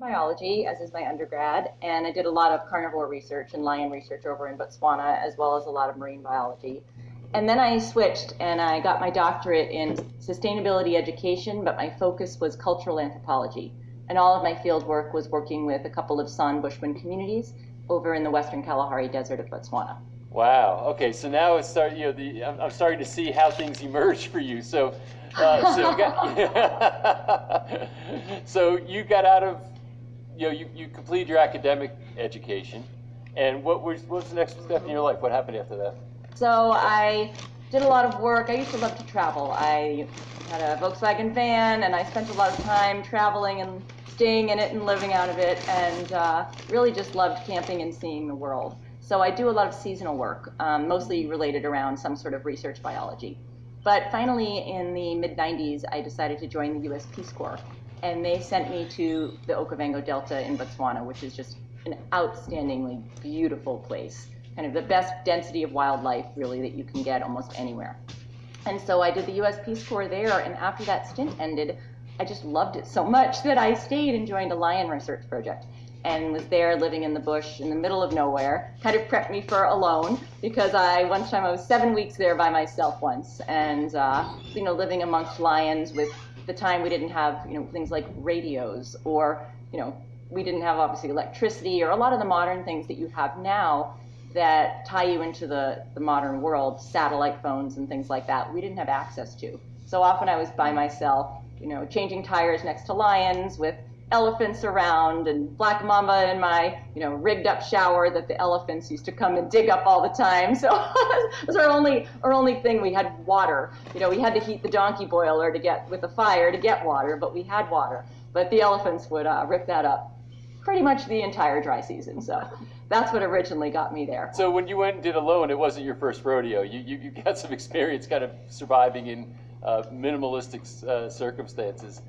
biology, as is my undergrad, and I did a lot of carnivore research and lion research over in Botswana, as well as a lot of marine biology. And then I switched and I got my doctorate in sustainability education, but my focus was cultural anthropology. And all of my field work was working with a couple of San Bushman communities over in the Western Kalahari Desert of Botswana. Wow. Okay. So now it's starting. I'm starting to see how things emerge for you. So you got out of, you completed your academic education, and what was the next step in your life? What happened after that? So I did a lot of work. I used to love to travel. I had a Volkswagen van, and I spent a lot of time traveling and staying in it and living out of it, and really just loved camping and seeing the world. So I do a lot of seasonal work, mostly related around some sort of research biology. But finally, in the mid-90s, I decided to join the U.S. Peace Corps, and they sent me to the Okavango Delta in Botswana, which is just an outstandingly beautiful place, kind of the best density of wildlife, really, that you can get almost anywhere. And so I did the U.S. Peace Corps there, and after that stint ended, I just loved it so much that I stayed and joined a lion research project, and was there living in the bush in the middle of nowhere. Kind of prepped me for alone, because one time I was 7 weeks there by myself once, and living amongst lions. With the time we didn't have things like radios, or we didn't have obviously electricity, or a lot of the modern things that you have now that tie you into the modern world, satellite phones and things like that, we didn't have access to. So often I was by myself, changing tires next to lions, with elephants around, and black mamba in my rigged up shower that the elephants used to come and dig up all the time. So it was our only thing. We had water. We had to heat the donkey boiler to get with the fire to get water, but we had water. But the elephants would rip that up pretty much the entire dry season. So that's what originally got me there. So when you went and did alone, it wasn't your first rodeo. You got some experience kind of surviving in minimalistic circumstances.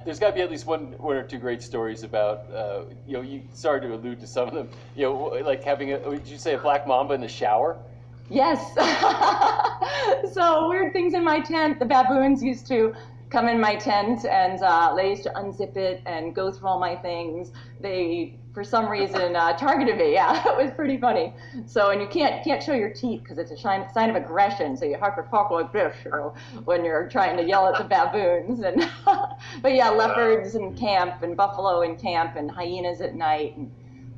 There's got to be at least one or two great stories about, you started to allude to some of them, like having did you say a black mamba in the shower? Yes. So weird things in my tent. The baboons used to come in my tent, and they used to unzip it and go through all my things. They, for some reason, targeted me. Yeah, it was pretty funny. So, and you can't show your teeth because it's a sign of aggression. So you have to talk like this, when you're trying to yell at the baboons. And but yeah, leopards in camp, and buffalo in camp, and hyenas at night. And,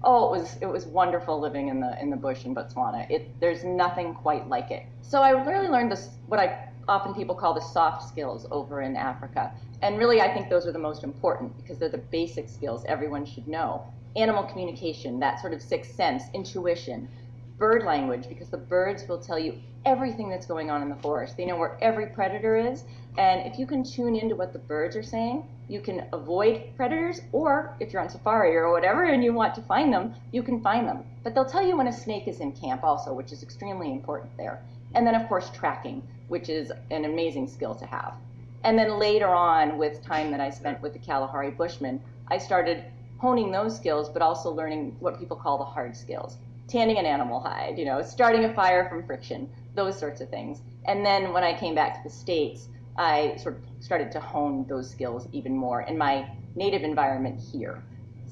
it was wonderful living in the bush in Botswana. There's nothing quite like it. So I really learned this, what I often people call the soft skills over in Africa. And really, I think those are the most important, because they're the basic skills everyone should know. Animal communication, that sort of sixth sense, intuition, bird language, because the birds will tell you everything that's going on in the forest. They know where every predator is, and if you can tune into what the birds are saying, you can avoid predators, or if you're on safari or whatever and you want to find them, you can find them. But they'll tell you when a snake is in camp also, which is extremely important there. And then, of course, tracking, which is an amazing skill to have. And then later on, with time that I spent with the Kalahari Bushmen, I started honing those skills, but also learning what people call the hard skills. Tanning an animal hide, starting a fire from friction, those sorts of things. And then when I came back to the States, I sort of started to hone those skills even more in my native environment here.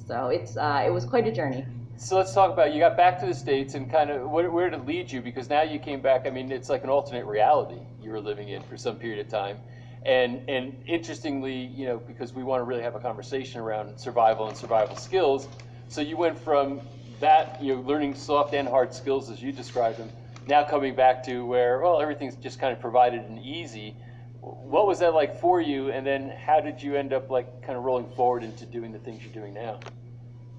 So it was quite a journey. So let's talk about, you got back to the States, and kind of where did it lead you? Because now you came back, I mean, it's like an alternate reality you were living in for some period of time. And interestingly, because we want to really have a conversation around survival and survival skills, so you went from that, learning soft and hard skills as you described them, now coming back to where, everything's just kind of provided and easy. What was that like for you? And then how did you end up kind of rolling forward into doing the things you're doing now?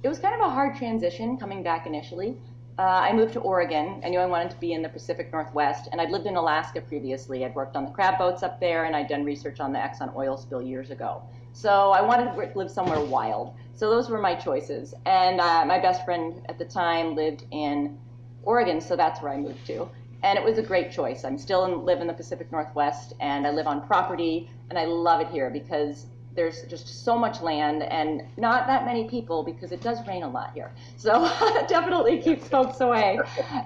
It was kind of a hard transition coming back initially. I moved to Oregon. I knew I wanted to be in the Pacific Northwest, and I'd lived in Alaska previously. I'd worked on the crab boats up there, and I'd done research on the Exxon oil spill years ago. So I wanted to live somewhere wild. So those were my choices. And my best friend at the time lived in Oregon, so that's where I moved to. And it was a great choice. I'm still live in the Pacific Northwest, and I live on property, and I love it here because there's just so much land and not that many people, because it does rain a lot here. So it definitely keeps folks away.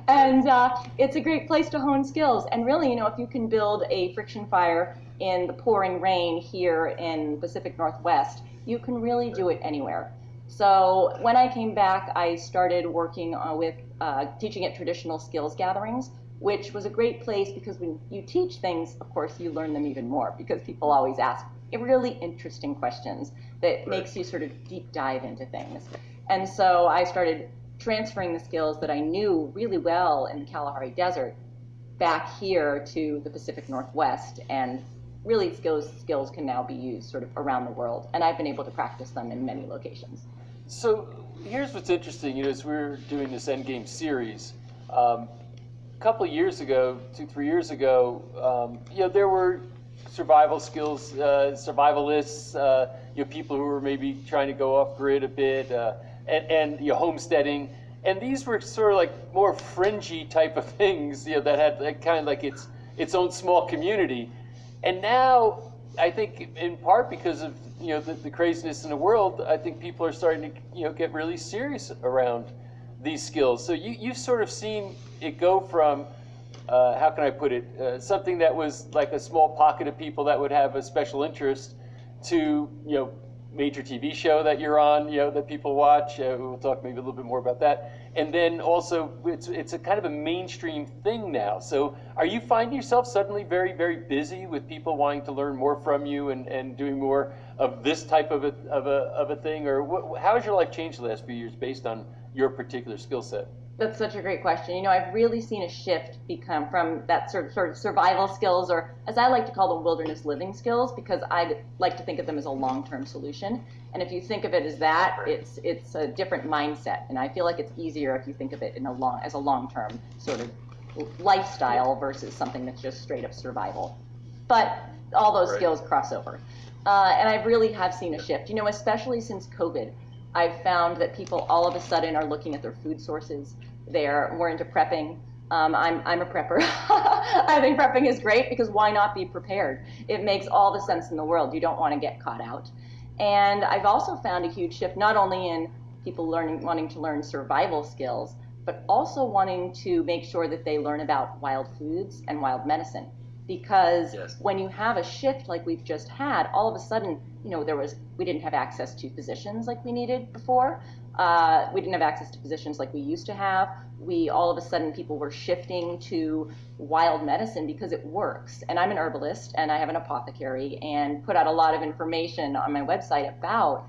And it's a great place to hone skills. And really, if you can build a friction fire in the pouring rain here in the Pacific Northwest, you can really do it anywhere. So when I came back, I started working with teaching at traditional skills gatherings, which was a great place because when you teach things, of course, you learn them even more because people always ask really interesting questions that makes you sort of deep dive into things. And so I started transferring the skills that I knew really well in the Kalahari Desert back here to the Pacific Northwest, and really skills can now be used sort of around the world, and I've been able to practice them in many locations. So here's what's interesting, as we're doing this Endgame series, a couple of years ago, 2, 3 years ago, there were survival skills, survivalists, people who were maybe trying to go off grid a bit, and homesteading. And these were sort of like more fringy type of things, that had kind of like its own small community. And now, I think in part because of the craziness in the world, I think people are starting to get really serious around these skills. So you've sort of seen it go from how can I put it, something that was like a small pocket of people that would have a special interest to major TV show that you're on, that people watch. We'll talk maybe a little bit more about that. And then also, it's a kind of a mainstream thing now. So are you finding yourself suddenly very, very busy with people wanting to learn more from you and doing more of this type of a thing? Or how has your life changed the last few years based on your particular skill set? That's such a great question. I've really seen a shift become from that sort of survival skills, or as I like to call them, wilderness living skills, because I like to think of them as a long-term solution. And if you think of it as that, it's a different mindset. And I feel like it's easier if you think of it as a long-term sort of lifestyle versus something that's just straight up survival. But all those skills cross over. And I really have seen a shift, especially since COVID. I've found that people all of a sudden are looking at their food sources. They're more into prepping. I'm a prepper. I think prepping is great because why not be prepared? It makes all the sense in the world. You don't want to get caught out. And I've also found a huge shift not only in people wanting to learn survival skills, but also wanting to make sure that they learn about wild foods and wild medicine. Because when you have a shift like we've just had, all of a sudden, we didn't have access to physicians like we needed before. We didn't have access to physicians like we used to have. All of a sudden, people were shifting to wild medicine because it works. And I'm an herbalist, and I have an apothecary, and put out a lot of information on my website about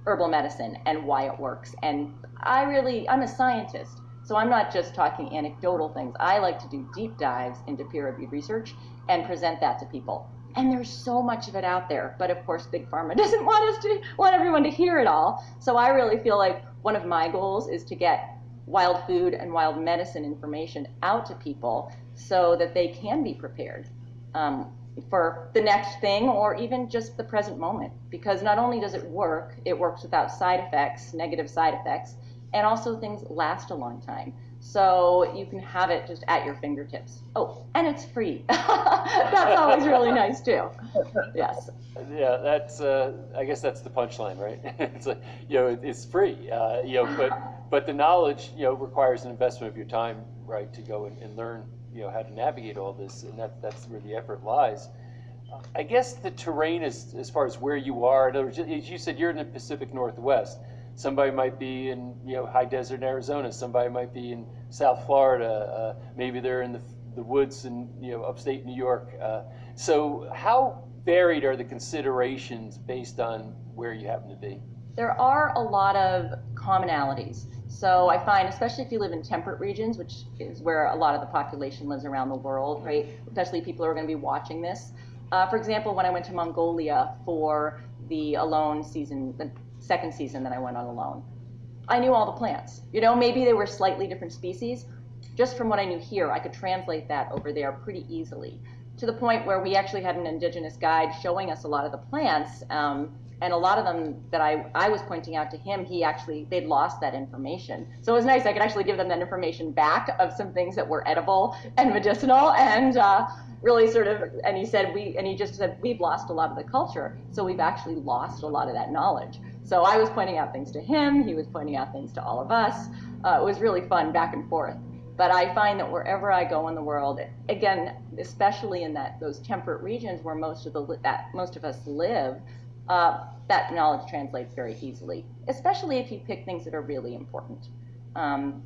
herbal medicine and why it works. And I'm a scientist. So I'm not just talking anecdotal things. I like to do deep dives into peer-reviewed research and present that to people. And there's so much of it out there. But of course, Big Pharma doesn't want everyone to hear it all. So I really feel like one of my goals is to get wild food and wild medicine information out to people so that they can be prepared for the next thing or even just the present moment. Because not only does it works without side effects, negative side effects, and also things last a long time. So you can have it just at your fingertips. Oh, and it's free. That's always really nice too. Yes. Yeah, that's. I guess that's the punchline, right? It's like it's free. But the knowledge requires an investment of your time, right, to go and learn how to navigate all this, and that's where the effort lies. I guess the terrain is as far as where you are. In other words, as you said, you're in the Pacific Northwest. Somebody might be in high desert in Arizona. Somebody might be in South Florida. Maybe they're in the woods in upstate New York. So how varied are the considerations based on where you happen to be? There are a lot of commonalities. So I find, especially if you live in temperate regions, which is where a lot of the population lives around the world, right? Especially people who are going to be watching this. For example, when I went to Mongolia for the Alone season, the second season that I went on Alone, I knew all the plants. Maybe they were slightly different species. Just from what I knew here, I could translate that over there pretty easily, to the point where we actually had an indigenous guide showing us a lot of the plants, and a lot of them that I was pointing out to him, they'd lost that information. So it was nice, I could actually give them that information back of some things that were edible and medicinal, and really sort of, and he just said, we've lost a lot of the culture, so we've actually lost a lot of that knowledge. So I was pointing out things to him, he was pointing out things to all of us. It was really fun back and forth. But I find that wherever I go in the world, again, especially in those temperate regions where most of us live, that knowledge translates very easily, especially if you pick things that are really important.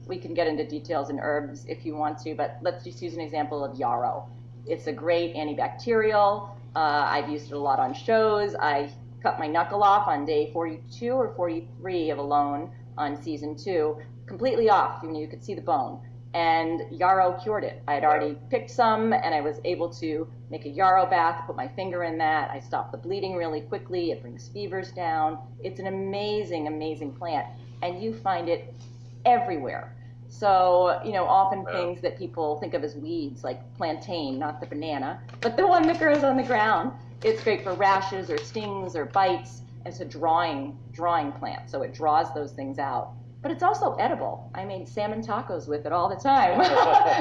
We can get into details in herbs if you want to, but let's just use an example of yarrow. It's a great antibacterial. I've used it a lot on shows. I cut my knuckle off on day 42 or 43 of Alone on season 2, completely off. You could see the bone. And yarrow cured it. I had already picked some, and I was able to make a yarrow bath, put my finger in that. I stopped the bleeding really quickly. It brings fevers down. It's an amazing, amazing plant, and you find it everywhere. So, often things that people think of as weeds, like plantain, not the banana, but the one that grows on the ground. It's great for rashes or stings or bites. It's a drawing plant, so it draws those things out. But it's also edible. I made salmon tacos with it all the time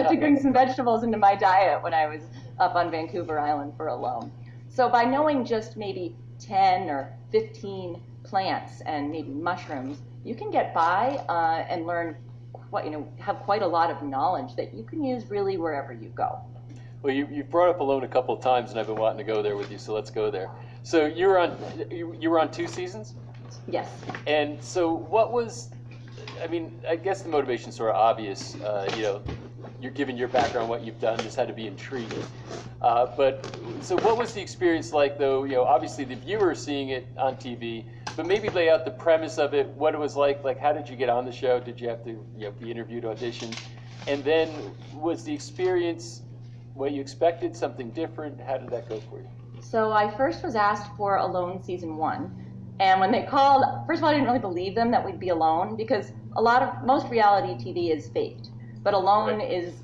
to bring some vegetables into my diet when I was up on Vancouver Island for Alone. So by knowing just maybe 10 or 15 plants and maybe mushrooms, you can get by and learn, have quite a lot of knowledge that you can use really wherever you go. Well, you've brought up Alone a couple of times, and I've been wanting to go there with you, so let's go there. So you were on 2 seasons? Yes. And so what was, I guess the motivation's sort of obvious. You're given your background, what you've done, just had to be intrigued. But so what was the experience like, though? Obviously the viewer seeing it on TV, but maybe lay out the premise of it, what it was like. Like, how did you get on the show? Did you have to be interviewed, auditioned? And then was the experience what you expected, something different? How did that go for you? So I first was asked for Alone season 1. And when they called, first of all, I didn't really believe them that we'd be alone, because most reality TV is faked. But Alone is,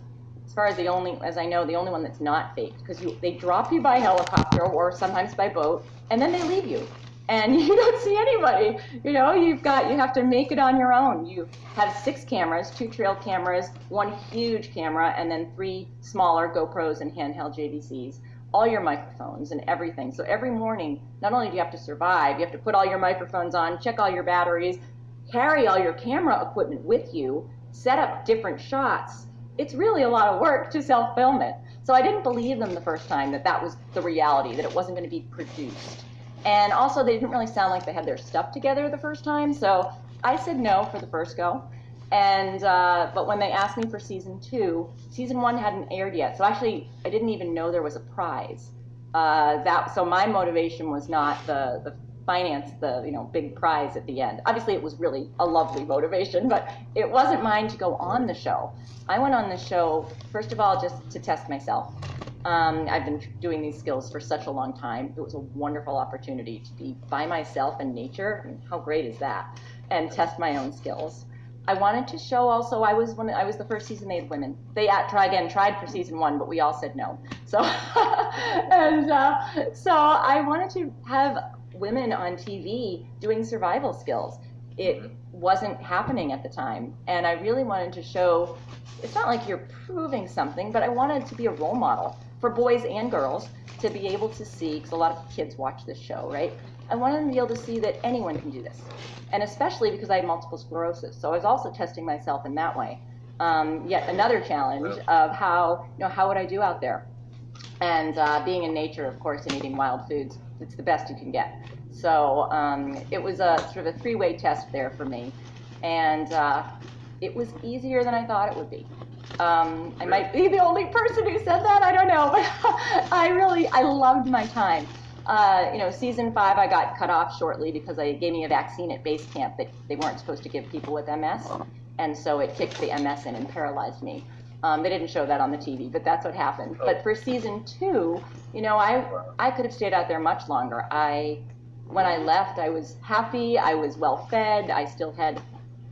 as far as I know, the only one that's not faked, because they drop you by helicopter or sometimes by boat, and then they leave you. And you don't see anybody. You have to make it on your own. You have 6 cameras, 2 trail cameras, 1 huge camera, and then 3 smaller GoPros and handheld JVCs. All your microphones and everything. So every morning, not only do you have to survive, you have to put all your microphones on, check all your batteries, carry all your camera equipment with you, set up different shots. It's really a lot of work to self-film it. So I didn't believe them the first time that was the reality, that it wasn't going to be produced. And also, they didn't really sound like they had their stuff together the first time. So I said no for the first go. And but when they asked me for season 2, season 1 hadn't aired yet. So actually, I didn't even know there was a prize. So my motivation was not the finance, the big prize at the end. Obviously, it was really a lovely motivation, but it wasn't mine to go on the show. I went on the show first of all just to test myself. I've been doing these skills for such a long time. It was a wonderful opportunity to be by myself in nature. How great is that? And test my own skills. I wanted to show also, I was the first season they had women. They tried for season 1, but we all said no. So, so I wanted to have women on TV doing survival skills. It wasn't happening at the time, and I really wanted to show, it's not like you're proving something, but I wanted to be a role model for boys and girls to be able to see, because a lot of kids watch this show, right? I wanted them to be able to see that anyone can do this. And especially because I had multiple sclerosis. So I was also testing myself in that way. Yet another challenge of how would I do out there? And being in nature, of course, and eating wild foods, it's the best you can get. So it was a sort of a 3-way test there for me. And it was easier than I thought it would be. I might be the only person who said that, I don't know, but I loved my time. Season 5, I got cut off shortly because they gave me a vaccine at base camp that they weren't supposed to give people with MS, and so it kicked the MS in and paralyzed me. They didn't show that on the TV, but that's what happened. But for season 2, I could have stayed out there much longer. When I left, I was happy, I was well fed, I still had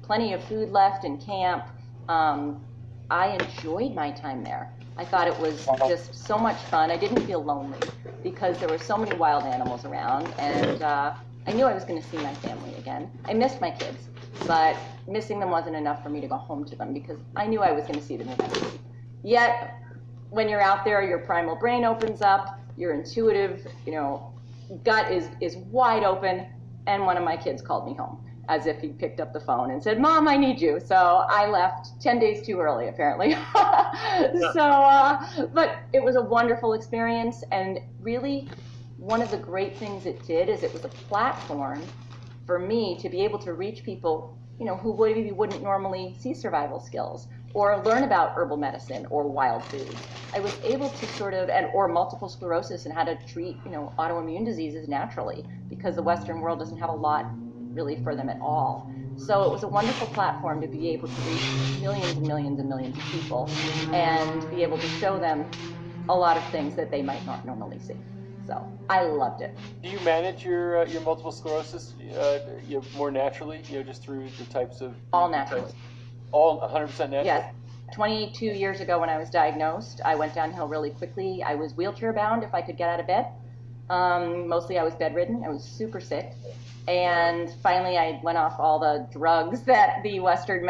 plenty of food left in camp. I enjoyed my time there. I thought it was just so much fun. I didn't feel lonely because there were so many wild animals around, and I knew I was going to see my family again. I missed my kids, but missing them wasn't enough for me to go home to them because I knew I was going to see them eventually. Yet, when you're out there, your primal brain opens up, your intuitive, gut is wide open, and one of my kids called me home, as if he picked up the phone and said, "Mom, I need you." So I left 10 days too early, apparently. But it was a wonderful experience, and really one of the great things it did is it was a platform for me to be able to reach people, who maybe wouldn't normally see survival skills or learn about herbal medicine or wild foods. I was able to or multiple sclerosis and how to treat, autoimmune diseases naturally, because the Western world doesn't have a lot really for them at all. So it was a wonderful platform to be able to reach millions and millions and millions of people and be able to show them a lot of things that they might not normally see. So I loved it. Do you manage your multiple sclerosis more naturally, just through the types of... All naturally. All 100% natural? Yes. 22 years ago when I was diagnosed, I went downhill really quickly. I was wheelchair bound if I could get out of bed. Mostly I was bedridden. I was super sick. And finally I went off all the drugs that the Western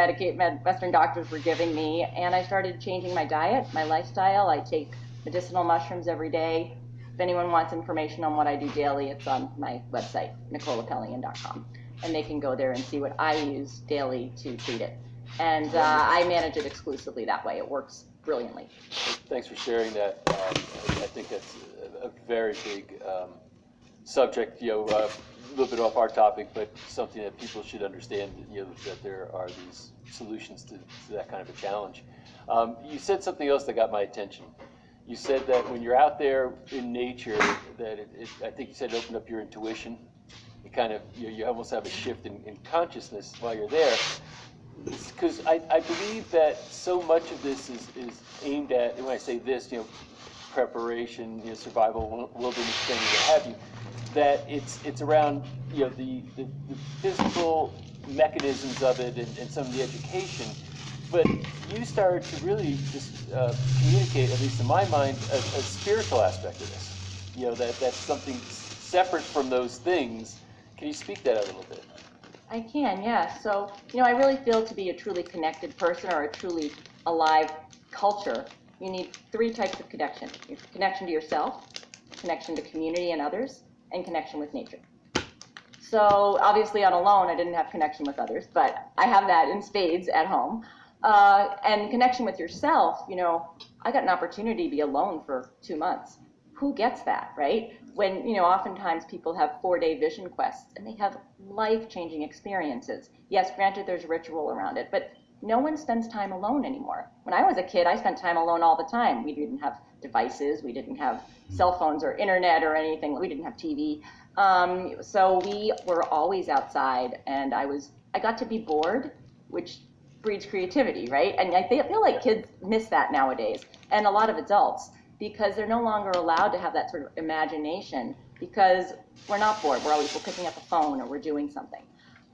doctors were giving me, and I started changing my diet, my lifestyle. I take medicinal mushrooms every day. If anyone wants information on what I do daily, it's on my website, nicolapellian.com, and they can go there and see what I use daily to treat it. And I manage it exclusively that way. It works brilliantly. Thanks for sharing that. I think that's a very big subject, a little bit off our topic, but something that people should understand, that there are these solutions to that kind of a challenge. You said something else that got my attention. You said that when you're out there in nature, that I think you said it opened up your intuition. It kind of, you almost have a shift in consciousness while you're there. Because I believe that so much of this is aimed at, when I say this, preparation, survival, wilderness training, what have you, that it's around, the physical mechanisms of it and some of the education. But you started to really just communicate, at least in my mind, a spiritual aspect of this. That's something separate from those things. Can you speak that a little bit? I can, yeah. So, I really feel to be a truly connected person or a truly alive culture, you need three types of connection. Connection to yourself, connection to community and others, and connection with nature. So, obviously on alone, I didn't have connection with others, but I have that in spades at home. And connection with yourself, I got an opportunity to be alone for 2 months. Who gets that, right? When, oftentimes people have 4-day vision quests and they have life-changing experiences. Yes, granted, there's ritual around it, but no one spends time alone anymore. When I was a kid, I spent time alone all the time. We didn't have devices, we didn't have cell phones or internet or anything, we didn't have TV. So we were always outside, and I got to be bored, which breeds creativity, right? And I feel like kids miss that nowadays, and a lot of adults, because they're no longer allowed to have that sort of imagination, because we're not bored. We're picking up a phone or we're doing something.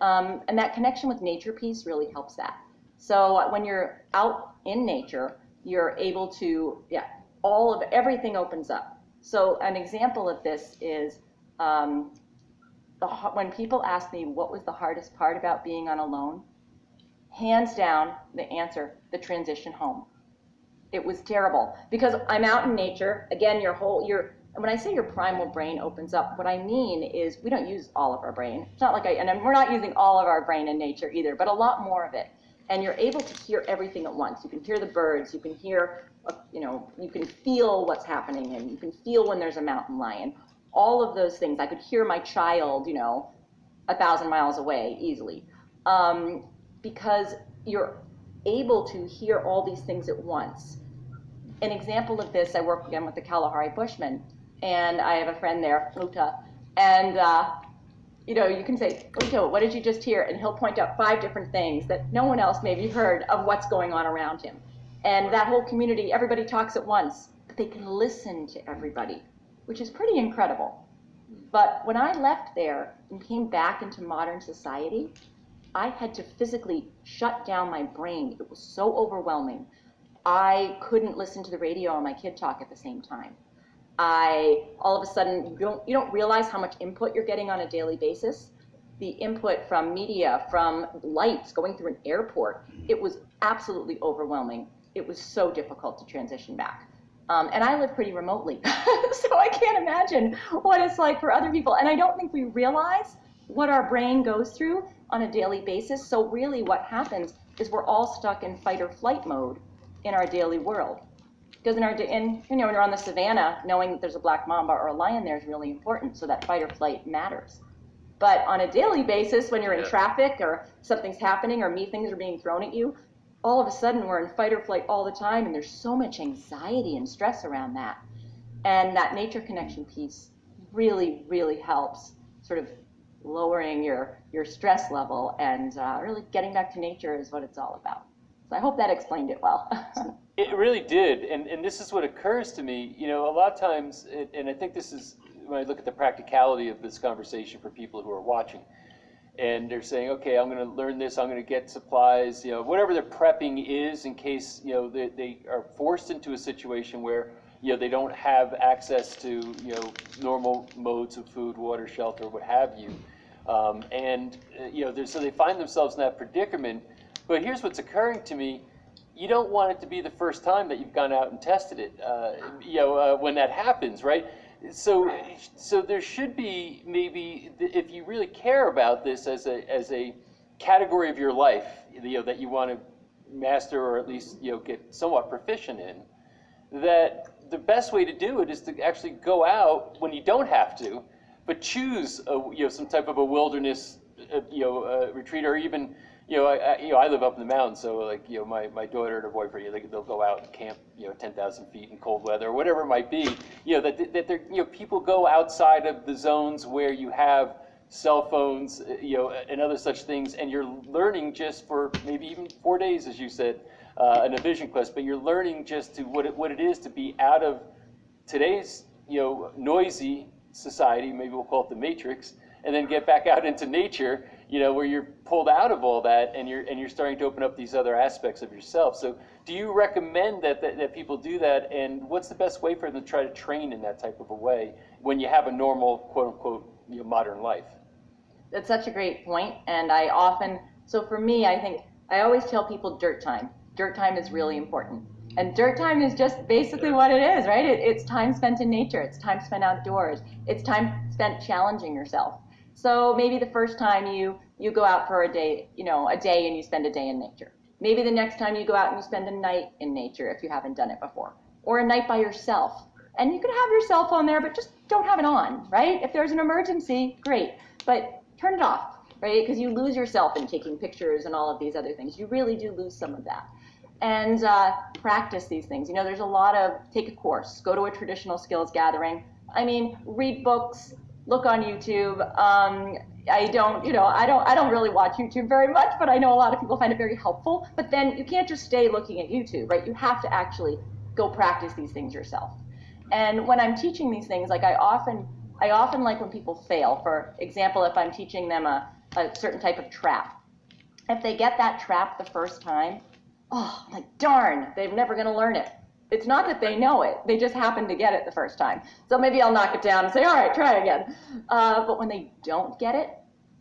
And that connection with nature piece really helps that. So when you're out in nature, you're able to, everything opens up. So an example of this is when people ask me what was the hardest part about being on alone, hands down, the answer, the transition home. It was terrible because I'm out in nature. Again, when I say your primal brain opens up, what I mean is we don't use all of our brain. It's not like we're not using all of our brain in nature either, but a lot more of it. And you're able to hear everything at once. You can hear the birds, you can hear, you can feel what's happening, and you can feel when there's a mountain lion. All of those things. I could hear my child, 1,000 miles away easily. Because you're able to hear all these things at once. An example of this, I work again with the Kalahari Bushmen, and I have a friend there, Uta, and you can say, Uta, what did you just hear? And he'll point out 5 different things that no one else maybe heard of what's going on around him. And that whole community, everybody talks at once, but they can listen to everybody, which is pretty incredible. But when I left there and came back into modern society, I had to physically shut down my brain. It was so overwhelming. I couldn't listen to the radio and my kid talk at the same time. All of a sudden, you don't realize how much input you're getting on a daily basis. The input from media, from lights, going through an airport, it was absolutely overwhelming. It was so difficult to transition back. And I live pretty remotely, so I can't imagine what it's like for other people. And I don't think we realize what our brain goes through on a daily basis. So really what happens is we're all stuck in fight or flight mode in our daily world. Because when you're on the savannah, knowing that there's a black mamba or a lion there is really important, so that fight or flight matters. But on a daily basis, when you're in traffic or something's happening or things are being thrown at you, all of a sudden we're in fight or flight all the time, and there's so much anxiety and stress around that. And that nature connection piece really, really helps sort of lowering your stress level, and really getting back to nature is what it's all about. So I hope that explained it well. It really did, and this is what occurs to me. A lot of times, and I think this is when I look at the practicality of this conversation for people who are watching, and they're saying, okay, I'm going to learn this, I'm going to get supplies, whatever their prepping is in case, they are forced into a situation where, they don't have access to, normal modes of food, water, shelter, what have you. So they find themselves in that predicament. But here's what's occurring to me. You don't want it to be the first time that you've gone out and tested it, when that happens, right? So there should be maybe, if you really care about this as a category of your life, that you want to master or at least get somewhat proficient in, that the best way to do it is to actually go out when you don't have to, but choose some type of a wilderness retreat, or even I live up in the mountains, so like my daughter and her boyfriend, they'll go out and camp 10,000 feet in cold weather or whatever it might be. That they're, people go outside of the zones where you have cell phones, and other such things, and you're learning just for maybe even 4 days, as you said, in a vision quest. But you're learning just to what it is to be out of today's noisy society. Maybe we'll call it the Matrix, and then get back out into nature, where you're pulled out of all that, and you're starting to open up these other aspects of yourself. So do you recommend that people do that, and what's the best way for them to try to train in that type of a way when you have a normal, quote unquote, modern life? That's such a great point, and so for me, I think I always tell people dirt time. Dirt time is really important. And dirt time is just basically what it is, right? It's time spent in nature. It's time spent outdoors. It's time spent challenging yourself. So maybe the first time you go out for a day and you spend a day in nature. Maybe the next time you go out and you spend a night in nature if you haven't done it before. Or a night by yourself. And you can have your cell phone there, but just don't have it on, right? If there's an emergency, great. But turn it off, right? Because you lose yourself in taking pictures and all of these other things. You really do lose some of that. And practice these things. There's a lot of, take a course, go to a traditional skills gathering. Read books, look on YouTube. I don't really watch YouTube very much, but I know a lot of people find it very helpful. But then you can't just stay looking at YouTube, right? You have to actually go practice these things yourself. And when I'm teaching these things, like I often like when people fail. For example, if I'm teaching them a certain type of trap, if they get that trap the first time, oh, like, darn, they're never going to learn it. It's not that they know it. They just happen to get it the first time. So maybe I'll knock it down and say, all right, try again. But when they don't get it,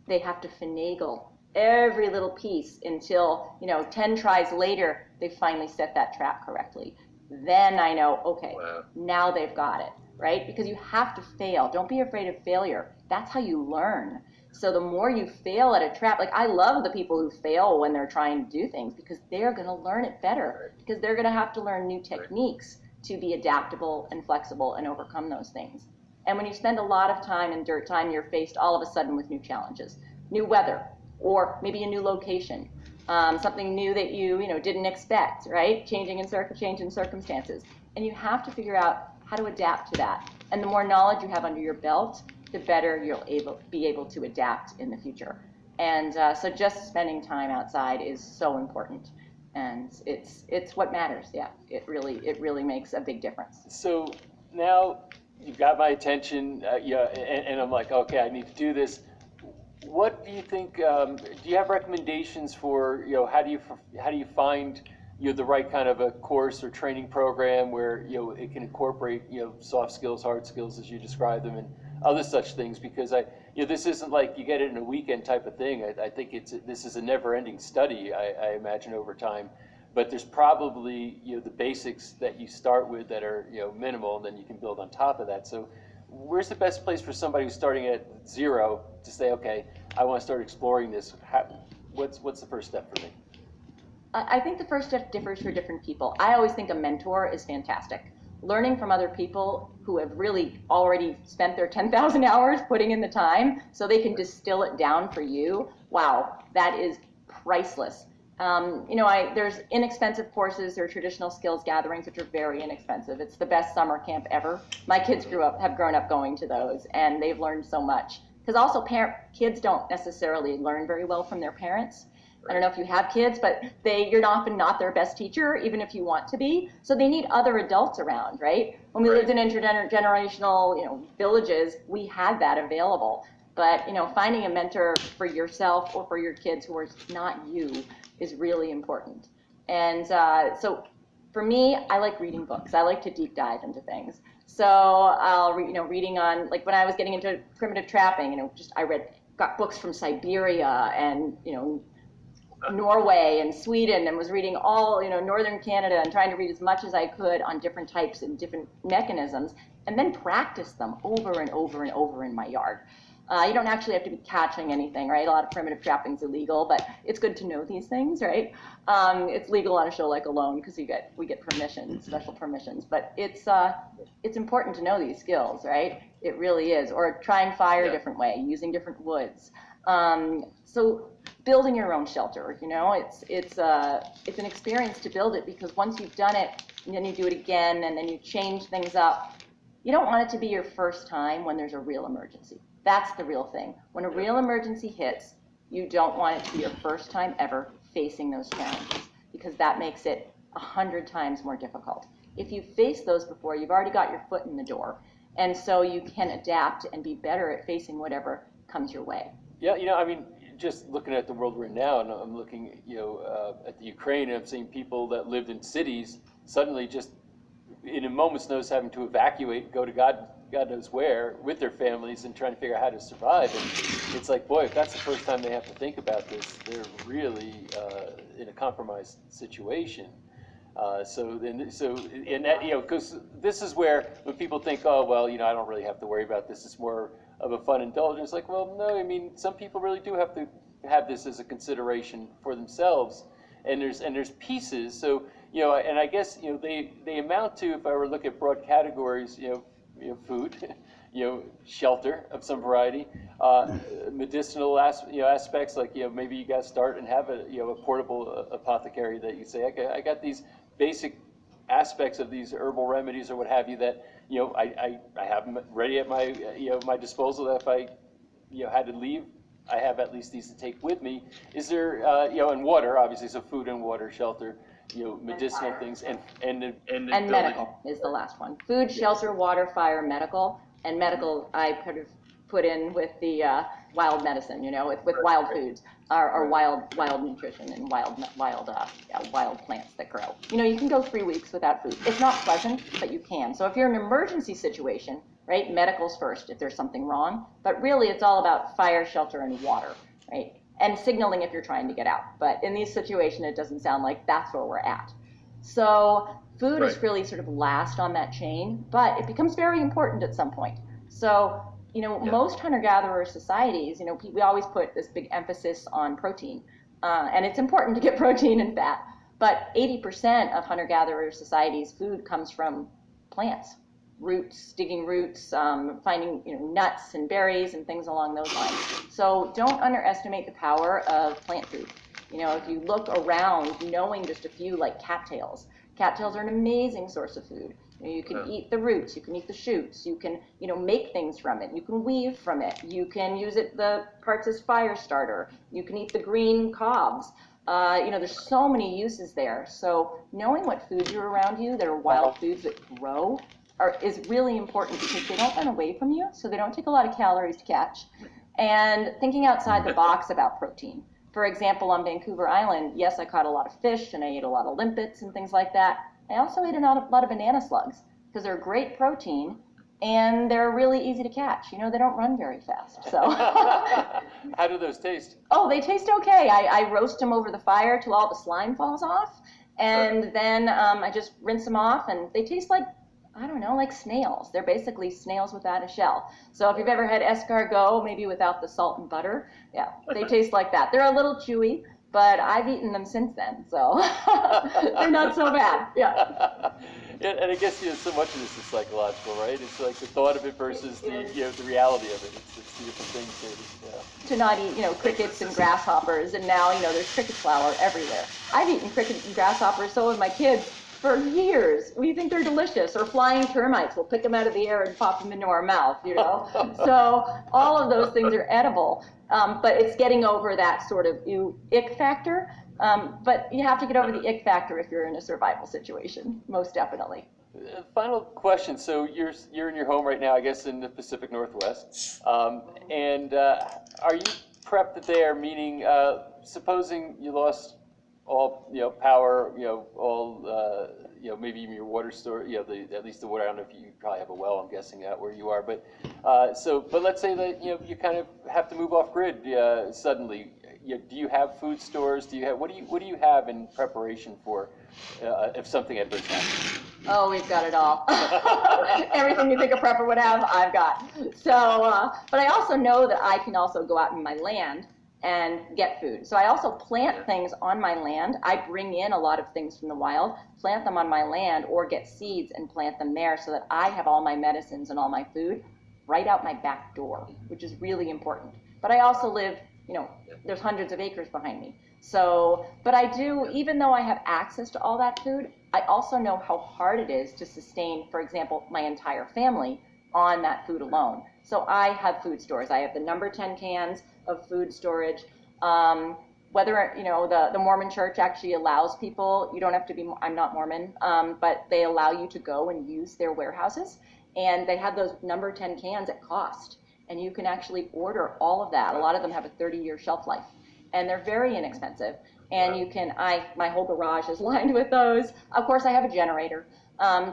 they have to finagle every little piece until, 10 tries later, they finally set that trap correctly. Then I know, okay, now they've got it, right? Because you have to fail. Don't be afraid of failure. That's how you learn. So the more you fail at a trap, like I love the people who fail when they're trying to do things, because they're going to learn it better, because they're going to have to learn new techniques to be adaptable and flexible and overcome those things. And when you spend a lot of time in dirt time, you're faced all of a sudden with new challenges, new weather, or maybe a new location, something new that you didn't expect, right? Change in circumstances. And you have to figure out how to adapt to that. And the more knowledge you have under your belt, the better you'll be able to adapt in the future. And so just spending time outside is so important, and it's what matters. Yeah, it really makes a big difference. So now you've got my attention, and I'm like, okay, I need to do this. What do you think? Do you have recommendations for how do you find the right kind of a course or training program where it can incorporate soft skills, hard skills as you describe them, and other such things? Because this isn't like you get it in a weekend type of thing. I think this is a never-ending study, I imagine, over time. But there's probably the basics that you start with that are minimal, and then you can build on top of that. So where's the best place for somebody who's starting at zero to say, okay, I want to start exploring this? What's the first step for me? I think the first step differs for different people. I always think a mentor is fantastic. Learning from other people who have really already spent their 10,000 hours putting in the time so they can distill it down for you. Wow, that is priceless. There's inexpensive courses. There are traditional skills gatherings, which are very inexpensive. It's the best summer camp ever. My kids have grown up going to those, and they've learned so much. Because also, kids don't necessarily learn very well from their parents. I don't know if you have kids, but you're often not their best teacher, even if you want to be. So they need other adults around, right? When we lived in intergenerational, villages, we had that available. But, finding a mentor for yourself or for your kids who are not you is really important. And so for me, I like reading books. I like to deep dive into things. So I'll reading on, like when I was getting into primitive trapping, got books from Siberia and, Norway and Sweden, and was reading all, northern Canada, and trying to read as much as I could on different types and different mechanisms, and then practice them over and over and over in my yard. You don't actually have to be catching anything, right? A lot of primitive trapping is illegal, but it's good to know these things, right? It's legal on a show like Alone because we get permissions, special permissions, but it's important to know these skills, right? It really is. Or trying fire a different way, using different woods. So building your own shelter, it's an experience to build it, because once you've done it, and then you do it again, and then you change things up, you don't want it to be your first time when there's a real emergency. That's the real thing. When a real emergency hits, you don't want it to be your first time ever facing those challenges, because that makes it 100 times more difficult. If you face those before, you've already got your foot in the door, and so you can adapt and be better at facing whatever comes your way. Yeah, just looking at the world we're in now, and I'm looking, at the Ukraine, and I'm seeing people that lived in cities suddenly just in a moment's notice having to evacuate, go to God knows where with their families and trying to figure out how to survive. And it's like, boy, if that's the first time they have to think about this, they're really in a compromised situation. Because this is where when people think, oh, well, I don't really have to worry about this, it's more of a fun indulgence. Like, well, no, some people really do have to have this as a consideration for themselves, and there's pieces. So, and I guess, they amount to, if I were to look at broad categories, food, shelter of some variety, medicinal aspects, like, maybe you guys start and have a portable apothecary that you say, okay, I got these basic aspects of these herbal remedies or what have you that, I have them ready at my, my disposal, that if I, had to leave, I have at least these to take with me. Is there, and water, obviously, so food and water, shelter, medicinal things, and medical is the last one. Food, shelter, water, fire, medical. And medical, I could have put in with the wild medicine, with wild foods, or wild nutrition and wild plants that grow. You can go 3 weeks without food. It's not pleasant, but you can. So if you're in an emergency situation, right, medical's first if there's something wrong. But really, it's all about fire, shelter, and water, right? And signaling if you're trying to get out. But in this situation, it doesn't sound like that's where we're at. So food is really sort of last on that chain, but it becomes very important at some point. So, most hunter-gatherer societies, we always put this big emphasis on protein. And it's important to get protein and fat. But 80% of hunter-gatherer societies' food comes from plants. Roots, digging roots, finding nuts and berries and things along those lines. So don't underestimate the power of plant food. If you look around, knowing just a few like cattails. Cattails are an amazing source of food. You can eat the roots, you can eat the shoots, you can make things from it, you can weave from it, you can use the parts as fire starter, you can eat the green cobs. There's so many uses there. So knowing what foods are around you that are wild foods that grow is really important, because they don't run away from you, so they don't take a lot of calories to catch. And thinking outside the box about protein. For example, on Vancouver Island, yes, I caught a lot of fish and I ate a lot of limpets and things like that. I also ate a lot of banana slugs, because they're great protein and they're really easy to catch. They don't run very fast. So how do those taste? Oh, they taste okay. I roast them over the fire till all the slime falls off, and then I just rinse them off, and they taste like, I don't know, like snails. They're basically snails without a shell. So if you've ever had escargot, maybe without the salt and butter, yeah, they taste like that. They're a little chewy, but I've eaten them since then, so they're not so bad. Yeah. And I guess so much of this is psychological, right? It's like the thought of it versus the reality of it. It's the different things maybe. Yeah. To not eat, crickets and grasshoppers, and now, there's cricket flour everywhere. I've eaten crickets and grasshoppers, so have my kids, for years. We think they're delicious. Or flying termites. We'll pick them out of the air and pop them into our mouth, So all of those things are edible. But it's getting over that sort of ick factor. But you have to get over the ick factor if you're in a survival situation, most definitely. Final question. So you're in your home right now, I guess, in the Pacific Northwest. And are you prepped there? Meaning, supposing you lost all power, all maybe even your water store, at least the water. I don't know if you probably have a well. I'm guessing that where you are, but but let's say that you kind of have to move off grid suddenly. Do you have food stores? Do you have what do you have in preparation for if something adverse happens? Oh, we've got it all. Everything you think a prepper would have, I've got. So, but I also know that I can also go out in my land and get food. So I also plant things on my land. I bring in a lot of things from the wild, plant them on my land, or get seeds and plant them there so that I have all my medicines and all my food right out my back door, which is really important. But I also live, there's hundreds of acres behind me. So, but I do, even though I have access to all that food, I also know how hard it is to sustain, for example, my entire family on that food alone. So I have food stores. I have the number 10 cans of food storage. Whether, the Mormon church actually allows people, you don't have to be, I'm not Mormon, but they allow you to go and use their warehouses. And they have those number 10 cans at cost. And you can actually order all of that. A lot of them have a 30-year shelf life. And they're very inexpensive. And you can, my whole garage is lined with those. Of course, I have a generator,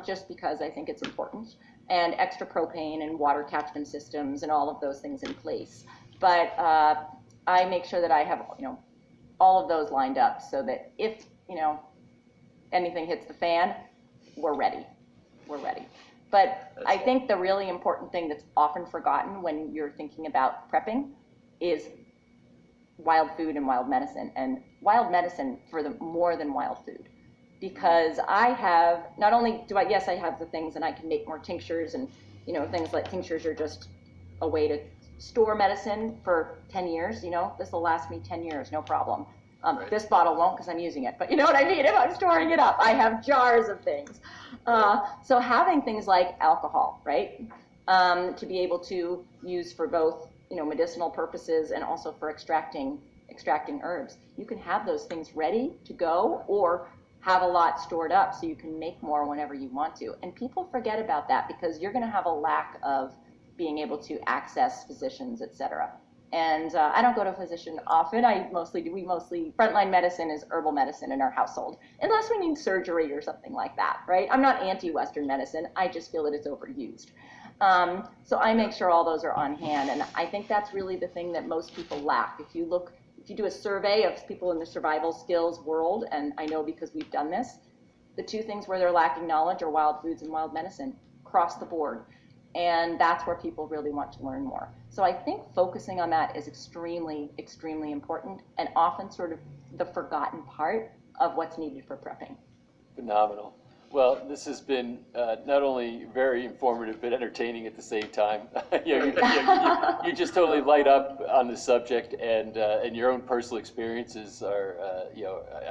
just because I think it's important. And extra propane and water catchment systems and all of those things in place. But I make sure that I have, all of those lined up so that if, anything hits the fan, we're ready. We're ready. But I think the really important thing that's often forgotten when you're thinking about prepping is wild food and wild medicine. And wild medicine for the more than wild food. Because I have, not only do I, yes, I have the things and I can make more tinctures and, things like tinctures are just a way to store medicine for 10 years, this will last me 10 years, no problem. Right. This bottle won't because I'm using it, but you know what I mean? If I'm storing it up, I have jars of things. So having things like alcohol, right, to be able to use for both, medicinal purposes and also for extracting herbs. You can have those things ready to go or have a lot stored up so you can make more whenever you want to. And people forget about that because you're going to have a lack of being able to access physicians, et cetera. And I don't go to a physician often. We mostly, frontline medicine is herbal medicine in our household, unless we need surgery or something like that, right? I'm not anti-Western medicine. I just feel that it's overused. So I make sure all those are on hand. And I think that's really the thing that most people lack. If you do a survey of people in the survival skills world, and I know because we've done this, the two things where they're lacking knowledge are wild foods and wild medicine across the board. And that's where people really want to learn more. So I think focusing on that is extremely, extremely important and often sort of the forgotten part of what's needed for prepping. Phenomenal. Well, this has been not only very informative, but entertaining at the same time. You just totally light up on the subject, and your own personal experiences are,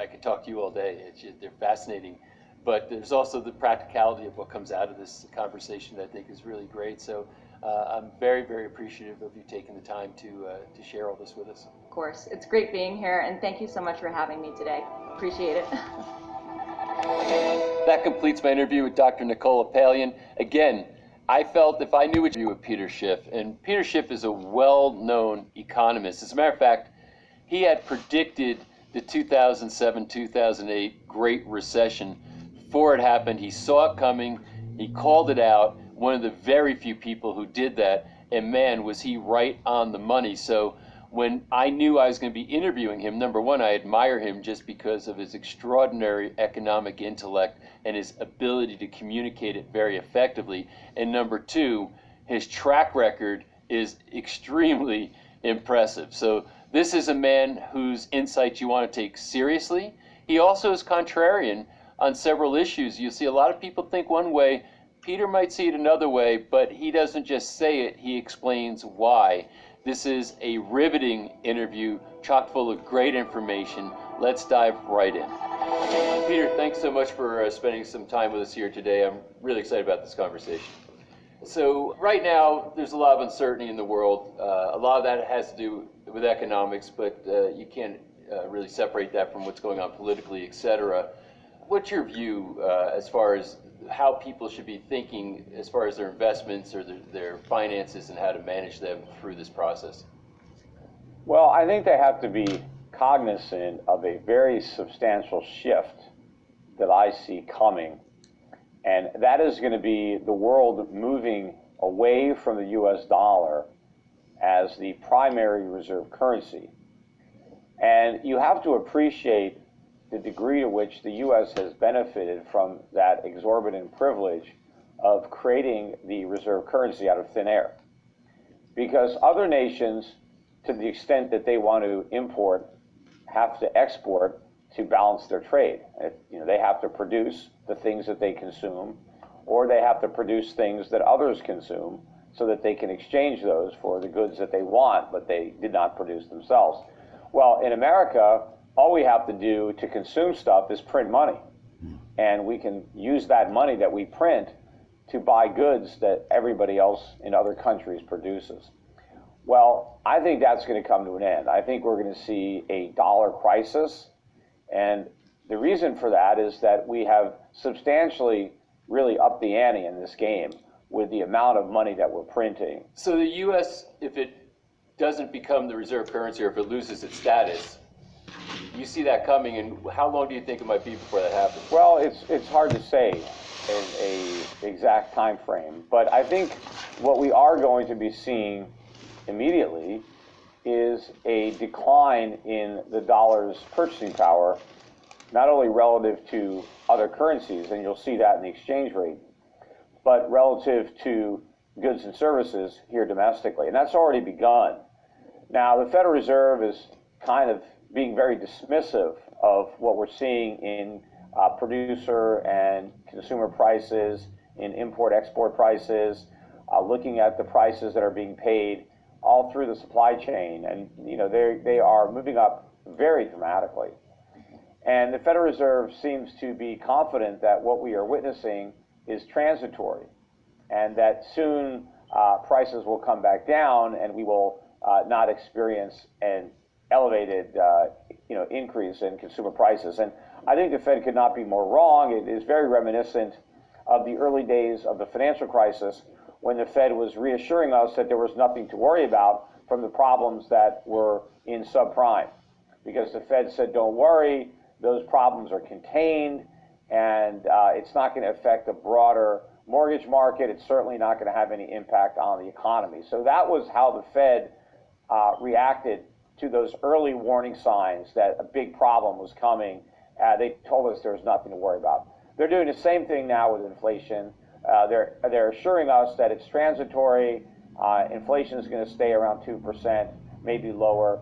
I could talk to you all day. They're fascinating. But there's also the practicality of what comes out of this conversation that I think is really great. So I'm very, very appreciative of you taking the time to share all this with us. Of course. It's great being here, and thank you so much for having me today. Appreciate it. That completes my interview with Dr. Nicola Palian. Again, I felt if I knew what to do with Peter Schiff, and Peter Schiff is a well-known economist. As a matter of fact, he had predicted the 2007-2008 Great Recession. Before it happened, he saw it coming, he called it out, one of the very few people who did that, and man, was he right on the money. So when I knew I was going to be interviewing him, number one, I admire him just because of his extraordinary economic intellect and his ability to communicate it very effectively. And number two, his track record is extremely impressive. So This is a man whose insights you want to take seriously. He also is contrarian on several issues. You see a lot of people think one way, Peter might see it another way, but he doesn't just say it, he explains why. This is a riveting interview, chock full of great information. Let's dive right in. Peter, thanks so much for spending some time with us here today. I'm really excited about this conversation. So right now, there's a lot of uncertainty in the world. A lot of that has to do with economics, but you can't really separate that from what's going on politically, et cetera. What's your view as far as how people should be thinking as far as their investments or their finances and how to manage them through this process? Well, I think they have to be cognizant of a very substantial shift that I see coming. And that is going to be the world moving away from the US dollar as the primary reserve currency. And you have to appreciate the degree to which the US has benefited from that exorbitant privilege of creating the reserve currency out of thin air. Because other nations, to the extent that they want to import, have to export to balance their trade. They have to produce the things that they consume, or they have to produce things that others consume so that they can exchange those for the goods that they want, but they did not produce themselves. Well, in America, all we have to do to consume stuff is print money. And we can use that money that we print to buy goods that everybody else in other countries produces. Well, I think that's going to come to an end. I think we're going to see a dollar crisis. And the reason for that is that we have substantially really upped the ante in this game with the amount of money that we're printing. So the U.S., if it doesn't become the reserve currency or if it loses its status, you see that coming, and how long do you think it might be before that happens? Well, it's hard to say in a exact time frame, but I think what we are going to be seeing immediately is a decline in the dollar's purchasing power, not only relative to other currencies, and you'll see that in the exchange rate, but relative to goods and services here domestically. And that's already begun. Now, the Federal Reserve is kind of being very dismissive of what we're seeing in producer and consumer prices, in import-export prices, looking at the prices that are being paid all through the supply chain. And they are moving up very dramatically. And the Federal Reserve seems to be confident that what we are witnessing is transitory, and that soon prices will come back down and we will not experience an elevated increase in consumer prices. And I think the Fed could not be more wrong. It is very reminiscent of the early days of the financial crisis, when the Fed was reassuring us that there was nothing to worry about from the problems that were in subprime. Because the Fed said, don't worry, those problems are contained, and it's not going to affect the broader mortgage market. It's certainly not going to have any impact on the economy. So that was how the Fed reacted to those early warning signs that a big problem was coming. They told us there was nothing to worry about. They're doing the same thing now with inflation. They're assuring us that it's transitory. Inflation is going to stay around 2%, maybe lower,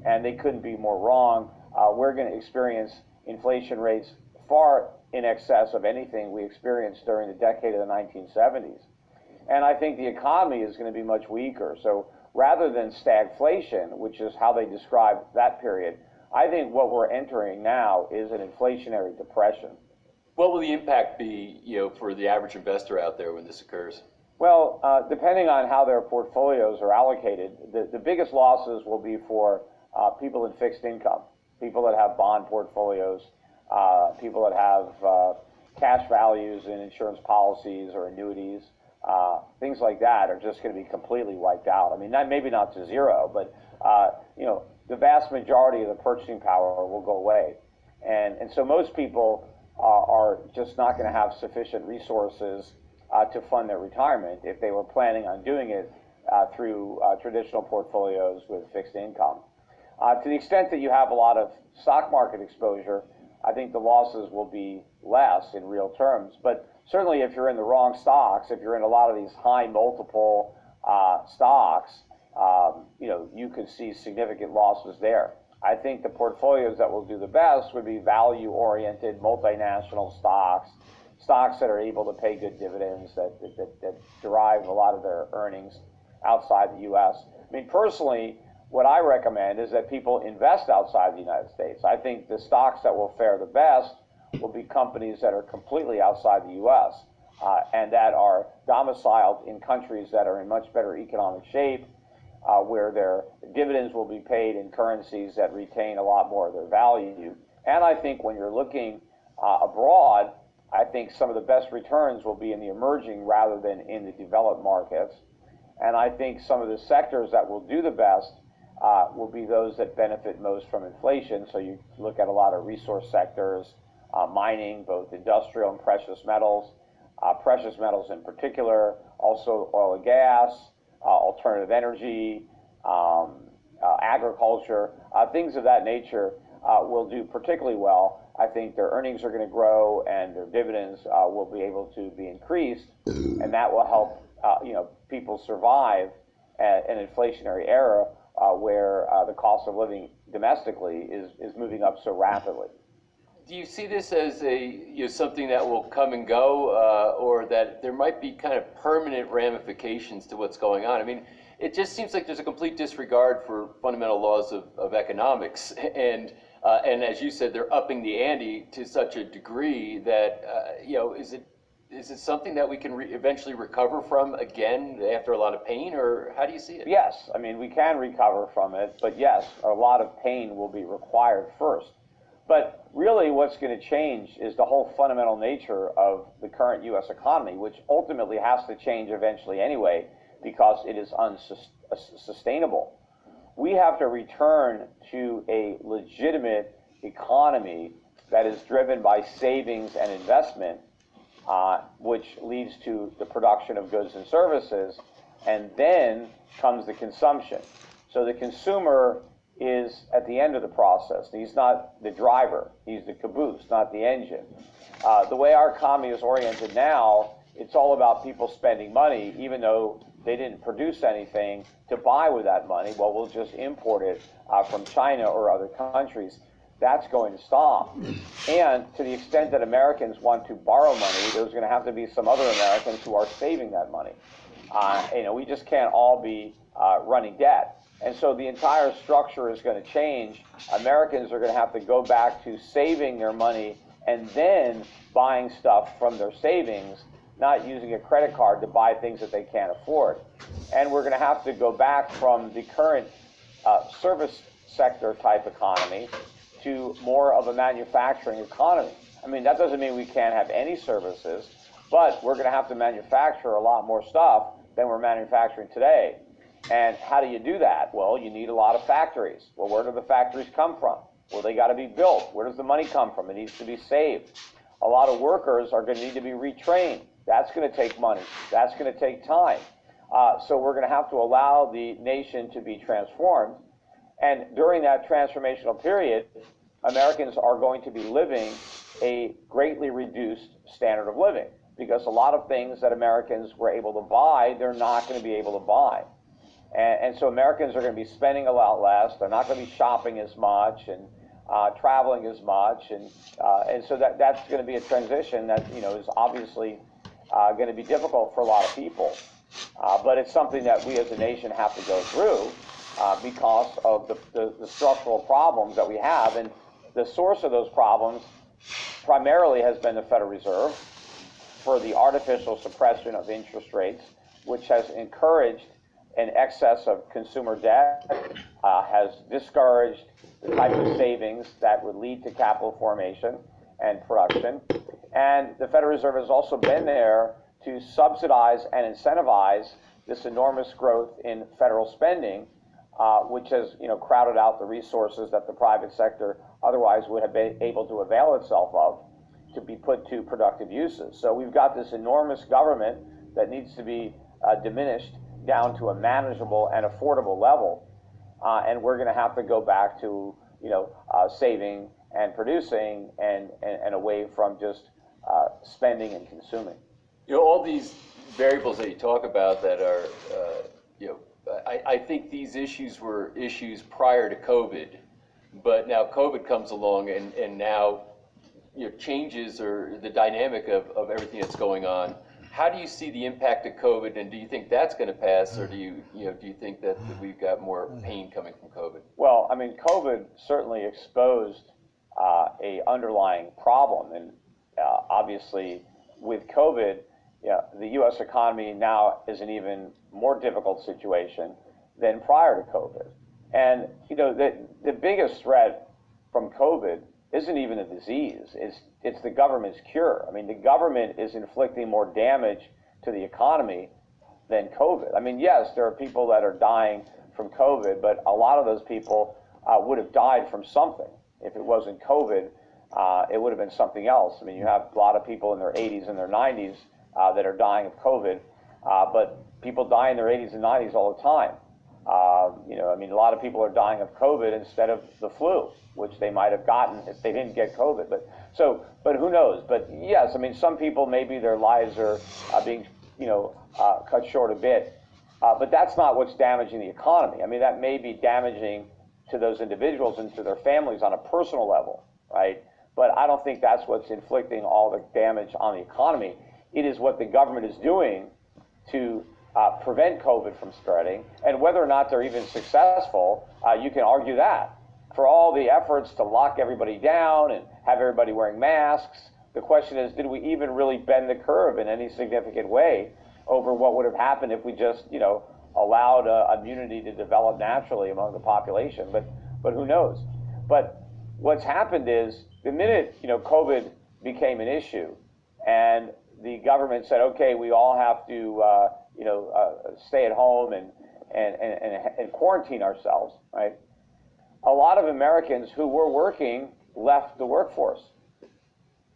and they couldn't be more wrong. We're going to experience inflation rates far in excess of anything we experienced during the decade of the 1970s. And I think the economy is going to be much weaker. So rather than stagflation, which is how they describe that period, I think what we're entering now is an inflationary depression. What will the impact be, for the average investor out there when this occurs? Well, depending on how their portfolios are allocated, the biggest losses will be for people in fixed income, people that have bond portfolios, people that have cash values in insurance policies or annuities. Things like that are just going to be completely wiped out. I mean, maybe not to zero, but the vast majority of the purchasing power will go away, and so most people are just not going to have sufficient resources to fund their retirement if they were planning on doing it through traditional portfolios with fixed income. To the extent that you have a lot of stock market exposure, I think the losses will be less in real terms. But certainly if you're in the wrong stocks, if you're in a lot of these high multiple stocks, you could see significant losses there. I think the portfolios that will do the best would be value-oriented multinational stocks, stocks that are able to pay good dividends, that derive a lot of their earnings outside the U.S. I mean, personally, what I recommend is that people invest outside the United States. I think the stocks that will fare the best will be companies that are completely outside the U.S. And that are domiciled in countries that are in much better economic shape, where their dividends will be paid in currencies that retain a lot more of their value. And I think when you're looking abroad, I think some of the best returns will be in the emerging rather than in the developed markets. And I think some of the sectors that will do the best will be those that benefit most from inflation. So you look at a lot of resource sectors, mining, both industrial and precious metals in particular, also oil and gas, alternative energy, agriculture, things of that nature will do particularly well. I think their earnings are going to grow and their dividends will be able to be increased, and that will help people survive an inflationary era where the cost of living domestically is moving up so rapidly. Do you see this as something that will come and go, or that there might be kind of permanent ramifications to what's going on? I mean, it just seems like there's a complete disregard for fundamental laws of economics, and as you said, they're upping the ante to such a degree that is it something that we can eventually recover from again after a lot of pain, or how do you see it? Yes, I mean, we can recover from it, but yes, a lot of pain will be required first. But really what's going to change is the whole fundamental nature of the current U.S. economy, which ultimately has to change eventually anyway because it is unsustainable. We have to return to a legitimate economy that is driven by savings and investment, which leads to the production of goods and services, and then comes the consumption. So the consumer is at the end of the process. He's not the driver, he's the caboose, not the engine. The way our economy is oriented now, it's all about people spending money, even though they didn't produce anything to buy with that money. Well, we'll just import it from China or other countries. That's going to stop. And to the extent that Americans want to borrow money, there's going to have to be some other Americans who are saving that money. We just can't all be running debt. And so the entire structure is going to change. Americans are going to have to go back to saving their money and then buying stuff from their savings, not using a credit card to buy things that they can't afford. And we're going to have to go back from the current service sector type economy to more of a manufacturing economy. I mean, that doesn't mean we can't have any services, but we're going to have to manufacture a lot more stuff than we're manufacturing today. And how do you do that? Well, you need a lot of factories. Well, where do the factories come from? Well, they got to be built. Where does the money come from? It needs to be saved. A lot of workers are going to need to be retrained. That's going to take money. That's going to take time. So we're going to have to allow the nation to be transformed. And during that transformational period, Americans are going to be living a greatly reduced standard of living, because a lot of things that Americans were able to buy, they're not going to be able to buy. And so Americans are going to be spending a lot less. They're not going to be shopping as much and traveling as much. And so that's going to be a transition that is obviously going to be difficult for a lot of people. But it's something that we as a nation have to go through because of the structural problems that we have. And the source of those problems primarily has been the Federal Reserve for the artificial suppression of interest rates, which has encouraged an excess of consumer debt, has discouraged the type of savings that would lead to capital formation and production. And the Federal Reserve has also been there to subsidize and incentivize this enormous growth in federal spending, which has crowded out the resources that the private sector otherwise would have been able to avail itself of to be put to productive uses. So we've got this enormous government that needs to be diminished down to a manageable and affordable level, and we're going to have to go back to saving and producing and away from just spending and consuming. All these variables that you talk about that are I think these issues were issues prior to COVID, but now COVID comes along and now changes or the dynamic of everything that's going on. How do you see the impact of COVID, and do you think that's going to pass, or do you think that we've got more pain coming from COVID? Well, I mean, COVID certainly exposed a underlying problem, and obviously with COVID, the U.S. economy now is an even more difficult situation than prior to COVID. And the biggest threat from COVID isn't even a disease; it's the government's cure. I mean, the government is inflicting more damage to the economy than COVID. I mean, yes, there are people that are dying from COVID, but a lot of those people would have died from something. If it wasn't COVID, it would have been something else. I mean, you have a lot of people in their 80s and their 90s that are dying of COVID, but people die in their 80s and 90s all the time. I mean, a lot of people are dying of COVID instead of the flu, which they might have gotten if they didn't get COVID. But who knows? But yes, I mean, some people, maybe their lives are being, cut short a bit. But that's not what's damaging the economy. I mean, that may be damaging to those individuals and to their families on a personal level, right? But I don't think that's what's inflicting all the damage on the economy. It is what the government is doing to prevent COVID from spreading, and whether or not they're even successful, you can argue that. For all the efforts to lock everybody down and have everybody wearing masks, the question is, did we even really bend the curve in any significant way over what would have happened if we just, allowed immunity to develop naturally among the population? But who knows? But what's happened is, the minute COVID became an issue, and the government said, okay, we all have to stay at home and quarantine ourselves, right? A lot of Americans who were working left the workforce.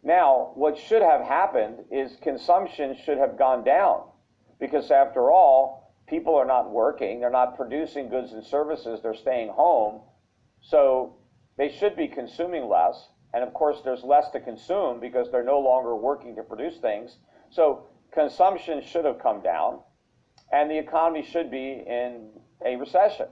Now, what should have happened is consumption should have gone down, because after all, people are not working, they're not producing goods and services, they're staying home, so they should be consuming less. And of course, there's less to consume because they're no longer working to produce things. So consumption should have come down, and the economy should be in a recession.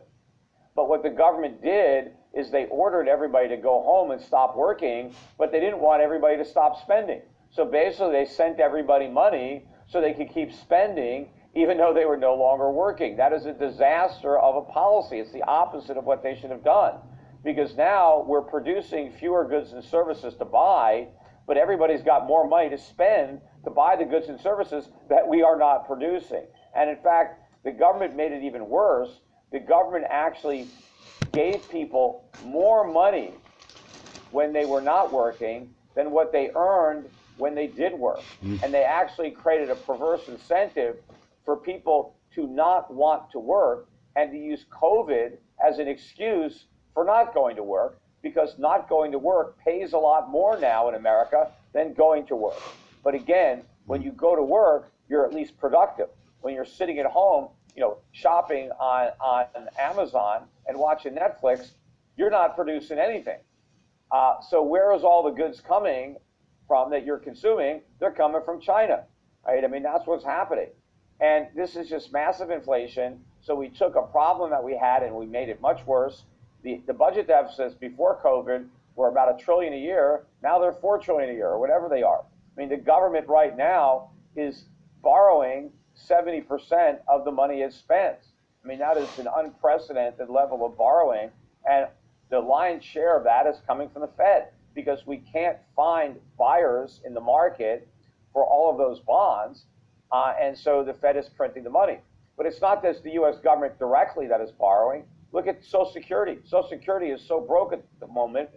But what the government did is they ordered everybody to go home and stop working, but they didn't want everybody to stop spending. So basically, they sent everybody money so they could keep spending, even though they were no longer working. That is a disaster of a policy. It's the opposite of what they should have done. Because now we're producing fewer goods and services to buy, but everybody's got more money to spend to buy the goods and services that we are not producing. And in fact, the government made it even worse. The government actually gave people more money when they were not working than what they earned when they did work. And they actually created a perverse incentive for people to not want to work and to use COVID as an excuse for not going to work, because not going to work pays a lot more now in America than going to work. But again, when you go to work, you're at least productive. When you're sitting at home, shopping on Amazon and watching Netflix, you're not producing anything. So where is all the goods coming from that you're consuming? They're coming from China, right? I mean, that's what's happening. And this is just massive inflation. So we took a problem that we had and we made it much worse. The budget deficits before COVID were about $1 trillion a year. Now they're $4 trillion a year, or whatever they are. I mean, the government right now is borrowing 70% of the money it spends. I mean, that is an unprecedented level of borrowing, and the lion's share of that is coming from the Fed, because we can't find buyers in the market for all of those bonds, and so the Fed is printing the money. But it's not just the U.S. government directly that is borrowing. Look at Social Security. Social Security is so broke at the moment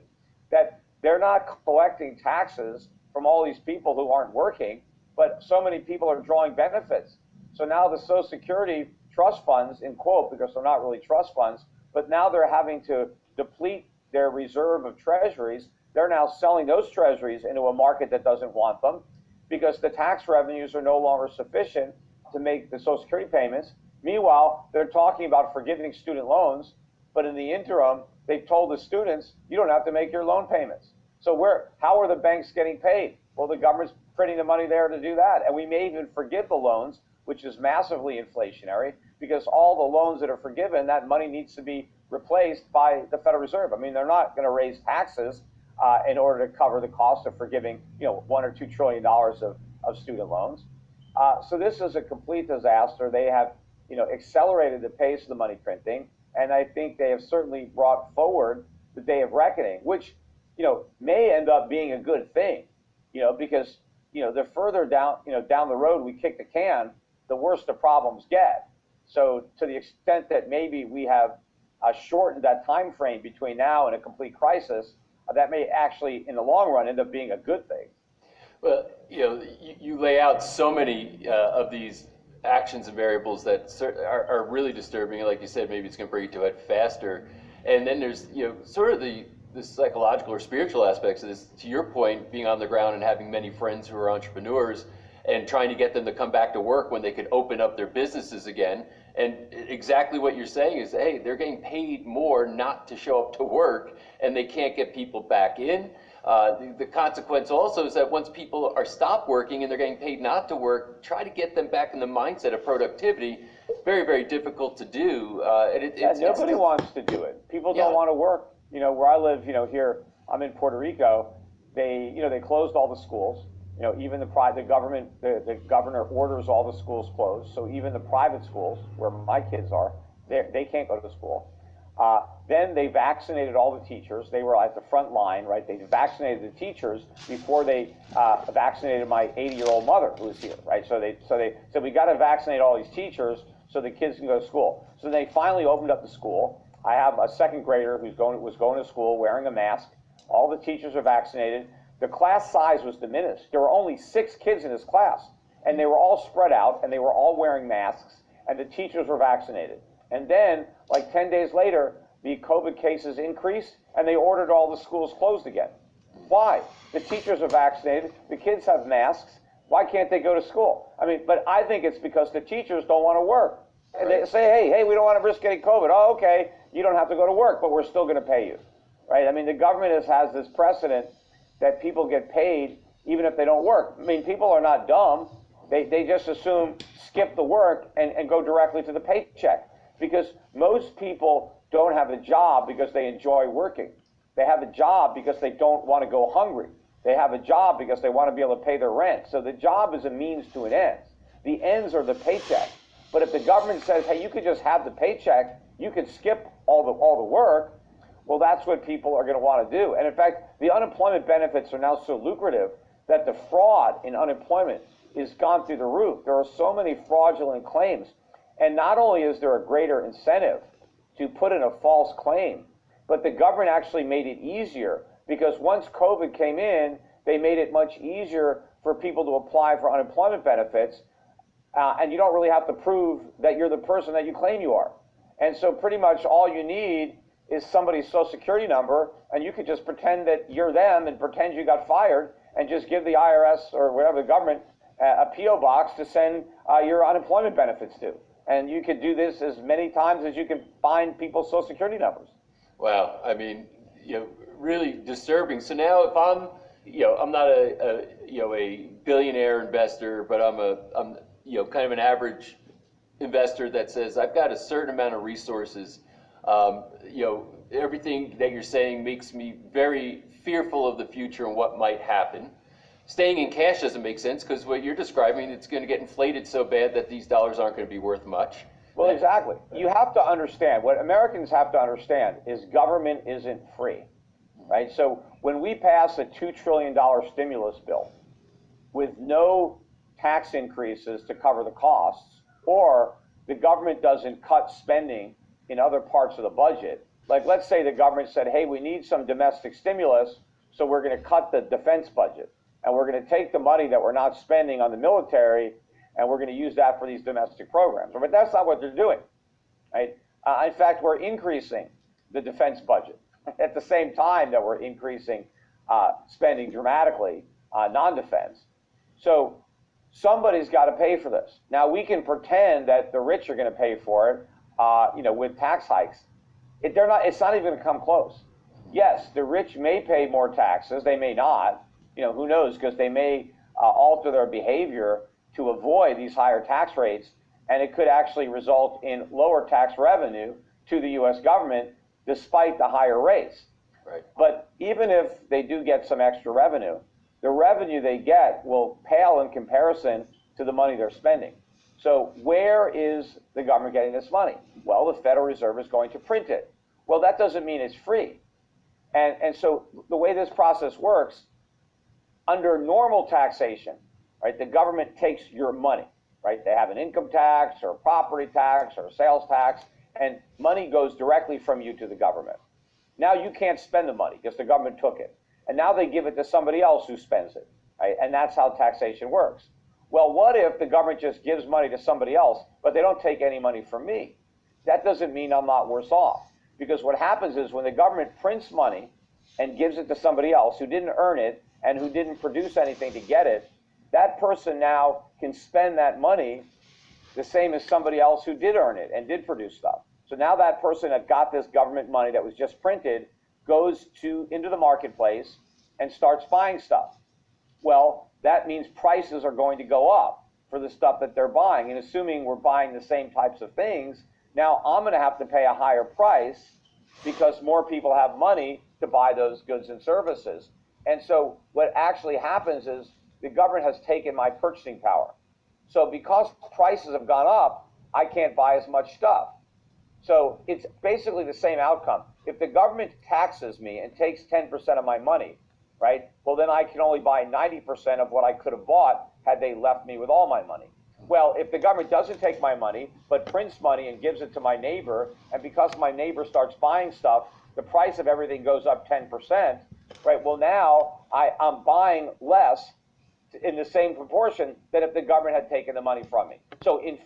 that they're not collecting taxes from all these people who aren't working, but so many people are drawing benefits. So now the Social Security trust funds, in quote, because they're not really trust funds, but now they're having to deplete their reserve of treasuries. They're now selling those treasuries into a market that doesn't want them, because the tax revenues are no longer sufficient to make the Social Security payments. Meanwhile, they're talking about forgiving student loans, but in the interim, they've told the students, you don't have to make your loan payments. So how are the banks getting paid? Well, the government's printing the money there to do that. And we may even forgive the loans, which is massively inflationary. because all the loans that are forgiven, that money needs to be replaced by the Federal Reserve. I mean, they're not going to raise taxes in order to cover the cost of forgiving, $1 or $2 trillion of student loans. So this is a complete disaster. They have, accelerated the pace of the money printing, and I think they have certainly brought forward the day of reckoning, which, may end up being a good thing, because, the further down the road we kick the can, the worse the problems get. So to the extent that maybe we have shortened that time frame between now and a complete crisis, that may actually, in the long run, end up being a good thing. Well, you lay out so many of these actions and variables that are really disturbing. Like you said, maybe it's going to bring it to it faster. And then there's, sort of the psychological or spiritual aspects of this. To your point, being on the ground and having many friends who are entrepreneurs and trying to get them to come back to work when they could open up their businesses again. And exactly what you're saying is, hey, they're getting paid more not to show up to work, and they can't get people back in. The consequence also is that once people are stopped working and they're getting paid not to work, try to get them back in the mindset of productivity. Very, very difficult to do. Nobody wants to do it. People don't want to work. Where I live, here, I'm in Puerto Rico. They closed all the schools. Even the government, the governor orders all the schools closed. So even the private schools, where my kids are, they can't go to school. Then they vaccinated all the teachers. They were at the front line, right? They vaccinated the teachers before they vaccinated my 80-year-old mother who was here, right? So they said, we got to vaccinate all these teachers so the kids can go to school. So they finally opened up the school. I have a second grader who was going to school wearing a mask. All the teachers are vaccinated. The class size was diminished. There were only 6 kids in this class, and they were all spread out, and they were all wearing masks, and the teachers were vaccinated. And then, like 10 days later, the COVID cases increased, and they ordered all the schools closed again. Why? The teachers are vaccinated, the kids have masks. Why can't they go to school? But I think it's because the teachers don't want to work. And they say, hey, we don't want to risk getting COVID. Oh, okay, you don't have to go to work, but we're still going to pay you, right? The government has this precedent that people get paid even if they don't work. People are not dumb. They just assume skip the work and go directly to the paycheck, because most people don't have a job because they enjoy working. They have a job because they don't want to go hungry. They have a job because they want to be able to pay their rent. So the job is a means to an end. The ends are the paycheck. But if the government says, hey, you could just have the paycheck, you could skip all the work, well, that's what people are going to want to do. And in fact, the unemployment benefits are now so lucrative that the fraud in unemployment is gone through the roof. There are so many fraudulent claims. And not only is there a greater incentive to put in a false claim, but the government actually made it easier, because once COVID came in, they made it much easier for people to apply for unemployment benefits, and you don't really have to prove that you're the person that you claim you are. And so pretty much all you need is somebody's social security number, and you could just pretend that you're them and pretend you got fired and just give the IRS or whatever, the government, a P.O. box to send your unemployment benefits to. And you could do this as many times as you can find people's social security numbers. Wow, really disturbing. So now if I'm not a billionaire investor, but I'm kind of an average investor that says I've got a certain amount of resources. Everything that you're saying makes me very fearful of the future and what might happen. Staying in cash doesn't make sense, because what you're describing, it's going to get inflated so bad that these dollars aren't going to be worth much. Well, exactly. You have to understand, what Americans have to understand is government isn't free, right? So when we pass a $2 trillion stimulus bill with no tax increases to cover the costs, or the government doesn't cut spending in other parts of the budget, like let's say the government said, hey, we need some domestic stimulus, so we're going to cut the defense budget, and we're going to take the money that we're not spending on the military, and we're going to use that for these domestic programs. But that's not what they're doing, right? In fact, we're increasing the defense budget at the same time that we're increasing spending dramatically on non-defense. So somebody's got to pay for this. Now, we can pretend that the rich are going to pay for it, with tax hikes. It's not even going to come close. Yes, the rich may pay more taxes. They may not. Who knows? Because they may alter their behavior to avoid these higher tax rates, and it could actually result in lower tax revenue to the U.S. government despite the higher rates. Right. But even if they do get some extra revenue, the revenue they get will pale in comparison to the money they're spending. So where is the government getting this money? Well, the Federal Reserve is going to print it. Well, that doesn't mean it's free. And so the way this process works, under normal taxation, right, the government takes your money, right? They have an income tax or a property tax or a sales tax, and money goes directly from you to the government. Now you can't spend the money because the government took it. And now they give it to somebody else who spends it, right? And that's how taxation works. Well, what if the government just gives money to somebody else, but they don't take any money from me? That doesn't mean I'm not worse off. Because what happens is when the government prints money and gives it to somebody else who didn't earn it and who didn't produce anything to get it, that person now can spend that money the same as somebody else who did earn it and did produce stuff. So now that person that got this government money that was just printed goes into the marketplace and starts buying stuff. Well, that means prices are going to go up for the stuff that they're buying. And assuming we're buying the same types of things, now I'm going to have to pay a higher price because more people have money to buy those goods and services. And so what actually happens is the government has taken my purchasing power. So because prices have gone up, I can't buy as much stuff. So it's basically the same outcome. If the government taxes me and takes 10% of my money, right, well, then I can only buy 90% of what I could have bought had they left me with all my money. Well, if the government doesn't take my money, but prints money and gives it to my neighbor, and because my neighbor starts buying stuff, the price of everything goes up 10%, right, well, now I'm buying less in the same proportion than if the government had taken the money from me. So in